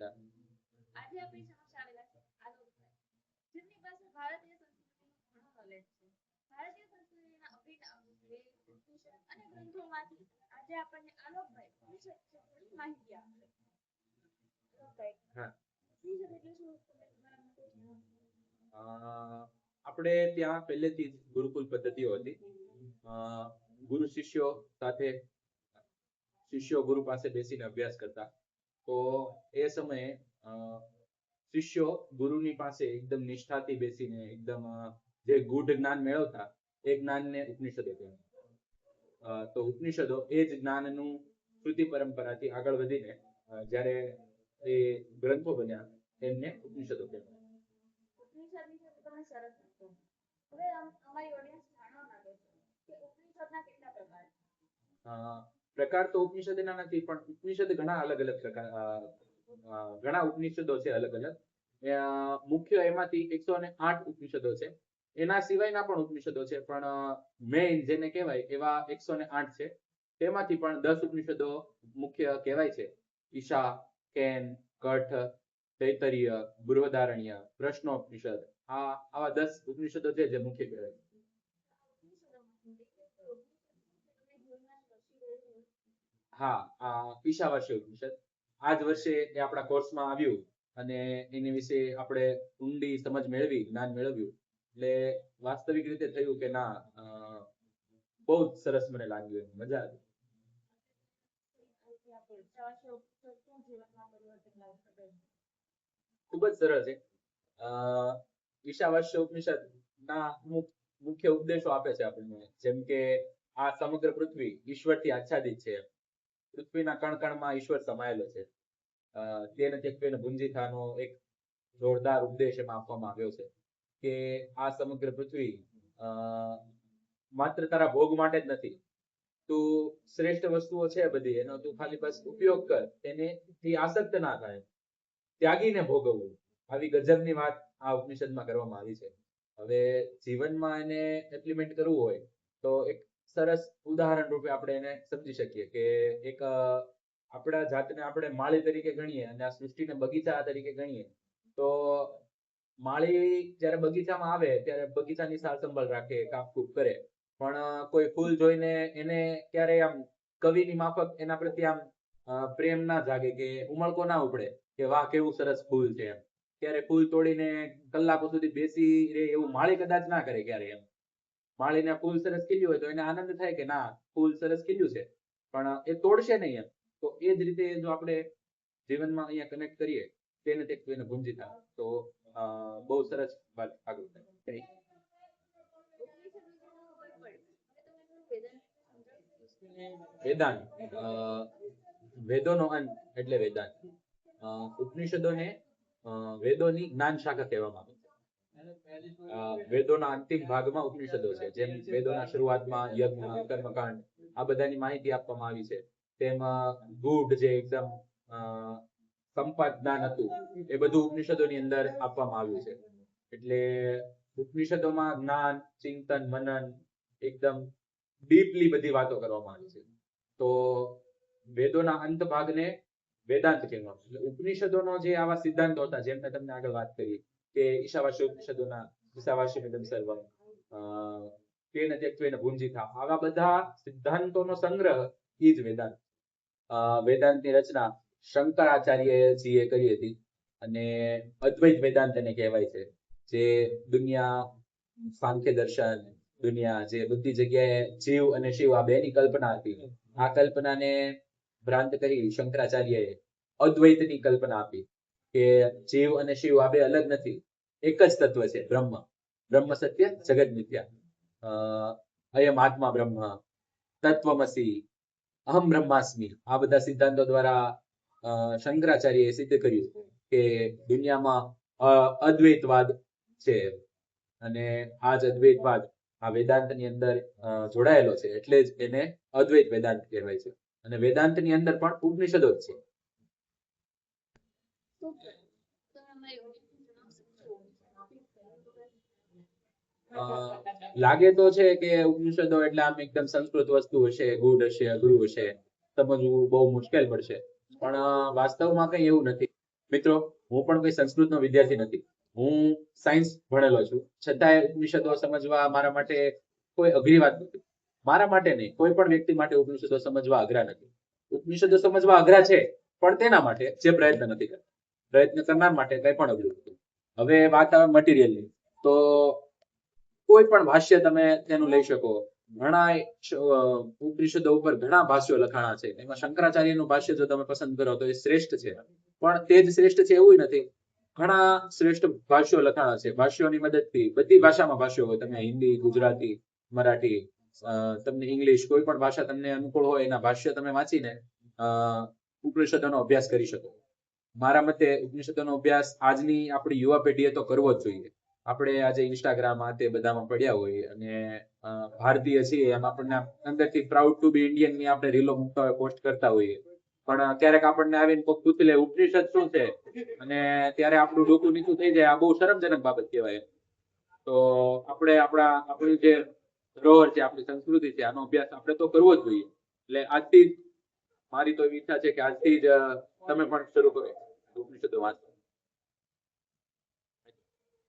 આજે આપણી સમક્ષ આવેલા છે આલોકભાઈ, જેમની પાસે ભારતીય સંસ્કૃતિનો ઘણો નોલેજ છે. ભારતીય સંસ્કૃતિના અભિનવ વેદ અને ગ્રંથોમાંથી આજે આપણને આલોકભાઈ ઉપનિષદ વિશે માહિતી આપશે. હા, ઉપનિષદ એટલે શું તમે તમારા મતે જણાવો. આપણે ત્યાં પહેલેથી જ ગુરુકુલ પદ્ધતિઓ હતી. ગુરુ શિષ્યો ગુરુ પાસે બેસીને અભ્યાસ કરતા. તો એ સમયે શિષ્યો ગુરુની પાસે એકદમ નિષ્ઠાથી બેસીને એકદમ જે ગૂઢ જ્ઞાન મેળવતા એ જ્ઞાનને ઉપનિષદો કહેવાય. તો ઉપનિષદો એ જ જ્ઞાનનું શ્રુતિ પરંપરાથી આગળ વધીને જ્યારે એ ગ્રંથો બન્યા એમને ઉપનિષદો કહેવાય. ઉપનિષદ વિશે તમે સરસ કહ્યું. હવે અમારી ઓડિયન્સ જાણવા માંગે છે કે ઉપનિષદના કેટલા પ્રકાર છે. પ્રકાર તો ઉપનિષદના નથી, પણ ઉપનિષદ ઘણા અલગ અલગ પ્રકાર ઘણા ઉપનિષદો છે અલગ અલગ. મુખ્ય એમાંથી 108 ઉપનિષદો છે. એના સિવાયના પણ ઉપનિષદો છે, પણ મેઇન જેને કહેવાય એવા 108 છે. તેમાંથી પણ 10 ઉપનિષદો મુખ્ય કહેવાય છે. ઈશા, કેન, કઠ, તૈતરીય, બૃહદારણ્ય, પ્રશ્નોપનિષદ, આવા 10 ઉપનિષદો છે જે મુખ્ય કહેવાય. હા, ઈશાવાસ્ય ઉપનિષદ આ જ વર્ષે એ આપણા કોર્સમાં આવ્યું અને એની વિશે આપણે ઊંડી સમજ મેળવી, જ્ઞાન મેળવ્યું. એટલે વાસ્તવિક રીતે થયું કે ના, બહુ જ સરસ મને લાગ્યું, મજા આવી. ખૂબ જ સરળ છે. ઈશાવાસ્ય ઉપનિષદ ના મુખ્ય ઉપદેશો આપે છે આપણને, જેમ કે આ સમગ્ર પૃથ્વી ઈશ્વરથી આચ્છાદિત છે. પૃથ્વીના કણ કણમાં ઈશ્વર સમાયેલો છે. તેને તેનો ભુંજીથાનો એક જોરદાર ઉપદેશ એમાં આપવામાં આવ્યો છે કે આ સમગ્ર પૃથ્વી માત્ર તારા ભોગ માટે જ નથી. તું શ્રેષ્ઠ વસ્તુઓ છે બધી, એનો તું ખાલી બસ ઉપયોગ કર, તેનેથી આસક્ત ના થાય, ત્યાગીને ભોગવવું. આવી ગજબની વાત આ ઉપનિષદમાં કરવામાં આવી છે. હવે જીવનમાં એને ઇમ્પ્લિમેન્ટ કરવું હોય તો એક સરસ ઉદાહરણ રૂપે આપણે એને સમજી શકીએ કે એક આપણા જાતને આપણે માળી તરીકે ગણીએ અને આ સૃષ્ટિને બગીચા તરીકે ગણીએ. તો માળી જ્યારે બગીચામાં આવે ત્યારે બગીચાની સાર સંભાળ રાખે, કાપકૂપ કરે, પણ કોઈ ફૂલ જોઈને એને ક્યારેય આમ કવિની માફક એના પ્રત્યે આમ પ્રેમ ના જાગે કે ઉમળકો ના ઉપડે કે વાહ કેવું સરસ ફૂલ છે એમ. ત્યારે ફૂલ તોડીને કલાકો સુધી બેસી રહે એવું માળી કદાચ ના કરે ક્યારે એમ. માળીને ફૂલ સરસ ખીલ્યું હોય તો એને આનંદ થાય કે ના ફૂલ સરસ ખીલ્યું છે, પણ એ તોડશે નહીં એમ. તો એ જ રીતે જો આપણે જીવનમાં અહીંયા કનેક્ટ કરીએ તેને તે એને ભુંજીથા, તો બહુ સરસ વાત આગળ થાય. વેદાંત, વેદોનો અંત એટલે વેદાંત. ઉપનિષદોને વેદોની જ્ઞાન શાખા કહેવામાં આવે છે. વેદોના અંતિમ ભાગમાં ઉપનિષદો છે. જેમ વેદોના શરૂઆતમાં યજ્ઞ, કર્મકાંડ આ બધાની માહિતી આપવામાં આવી છે, તેમાં ગૂઢ જે એકદમ સંપાદ જ્ઞાન હતું એ બધું ઉપનિષદોની અંદર આપવામાં આવ્યું છે. એટલે ઉપનિષદોમાં જ્ઞાન, ચિંતન, મનન એકદમ ડીપલી બધી વાતો કરવામાં આવી છે. તો વેદોના અંત ભાગને વેદાંત કહેવામાં આવે. એટલે ઉપનિષદોનો જે આવા સિદ્ધાંતો હતા, જેમ મેં તમને આગળ વાત કરી કે ઈશાવાસ્ય ઉપનિષદોના ઈશાવાસ્યમિદં સર્વમ, તેન ત્યક્ત્વેન ભુંજીથા, આવા બધા સિદ્ધાંતોનો સંગ્રહ એ જ વેદાંત. વેદાંતની રચના શંકરાચાર્યજીએ કરી હતી અને અદ્વૈત વેદાંત એને કહેવાય છે. જે દુનિયા, સાંખ્ય દર્શન, દુનિયા જે બધી જગ્યાએ જીવ અને શિવ આ બેની કલ્પના હતી, આ કલ્પનાને ભ્રાંત કરી શંકરાચાર્યએ અદ્વૈતની કલ્પના આપી કે જીવ અને શિવ આ બે અલગ નથી, એક જ તત્વ છે બ્રહ્મ. બ્રહ્મ સત્ય, જગત મિથ્યા, અયમ આત્મા બ્રહ્મ, તત્વમસી, અહમ બ્રહ્માસ્મી, આ બધા સિદ્ધાંતો દ્વારા શંકરાચાર્યએ સિદ્ધ કર્યું કે દુનિયામાં અદ્વૈતવાદ છે અને આ જ અદ્વૈતવાદ આ વેદાંતની અંદર જોડાયેલો છે, એટલે જ એને અદ્વૈત વેદાંત કહેવાય છે. અને વેદાંતની અંદર પણ ઉપનિષદો જ છે. લાગે તો છે કે ઉપનિષદો એટલે આમ એકદમ સંસ્કૃત વસ્તુ હશે, ગૂઢ હશે, અઘરું હશે, સમજવું બહુ મુશ્કેલ પડશે, પણ વાસ્તવમાં કઈ એવું નથી. મિત્રો, હું પણ કોઈ સંસ્કૃતનો વિદ્યાર્થી નથી. હું સાયન્સ ભણેલો છું. છતાંય ઉપનિષદો સમજવા મારા માટે કોઈ અઘરી વાત નથી. મારા માટે નહીં, કોઈ પણ વ્યક્તિ માટે ઉપનિષદો સમજવા અઘરા નથી. ઉપનિષદો સમજવા અઘરા છે, પણ તેના માટે જે પ્રયત્ન નથી કરતા. પ્રયત્ન કરનાર માટે કંઈ પણ અઘરું નથી. હવે વાત આવે મટીરિયલની, તો કોઈ પણ ભાષ્ય તમે તેનું લઈ શકો. ઘણા ઉપનિષદો ઉપર ઘણા ભાષ્યો લખાણા છે. એમાં શંકરાચાર્યનું ભાષ્ય જો તમે પસંદ કરો તો એ શ્રેષ્ઠ છે, પણ તે જ શ્રેષ્ઠ છે એવું નથી. ઘણા શ્રેષ્ઠ ભાષ્યો લખાણા છે. ભાષ્યોની મદદથી બધી ભાષામાં ભાષ્યો હોય, તમે હિન્દી, ગુજરાતી, મરાઠી, તમને ઇંગ્લિશ, કોઈ પણ ભાષા તમને અનુકૂળ હોય એના ભાષ્ય તમે વાંચીને ઉપનિષદોનો અભ્યાસ કરી શકો. મારા મતે ઉપનિષદોનો અભ્યાસ આજની આપણી યુવા પેઢીએ તો કરવો જ જોઈએ. આપણે આજે ઇન્સ્ટાગ્રામ આ તે બધામાં પડ્યા હોઈએ અને ભારતીય છીએ એમ આપણને અંદરથી પ્રાઉડ ટુ બી ઇન્ડિયન ની આપણે રીલો મૂકતા હોય, પોસ્ટ કરતા હોઈએ, પણ ક્યારેક આપણને આવીને કોક પૂછી લે ઉપનિષદ શું છે, અને ત્યારે આપણું ડોકું નીચું થઈ જાય. આ બહુ શરમજનક બાબત કહેવાય. તો આપણે આપણી જે ધરોહર છે, આપણી સંસ્કૃતિ છે, આનો અભ્યાસ આપણે તો કરવો જ જોઈએ. એટલે આજથી મારી તો એવી ઈચ્છા છે કે આજથી જ તમે પણ શરૂ કરો ઉપનિષદો વાંચવા.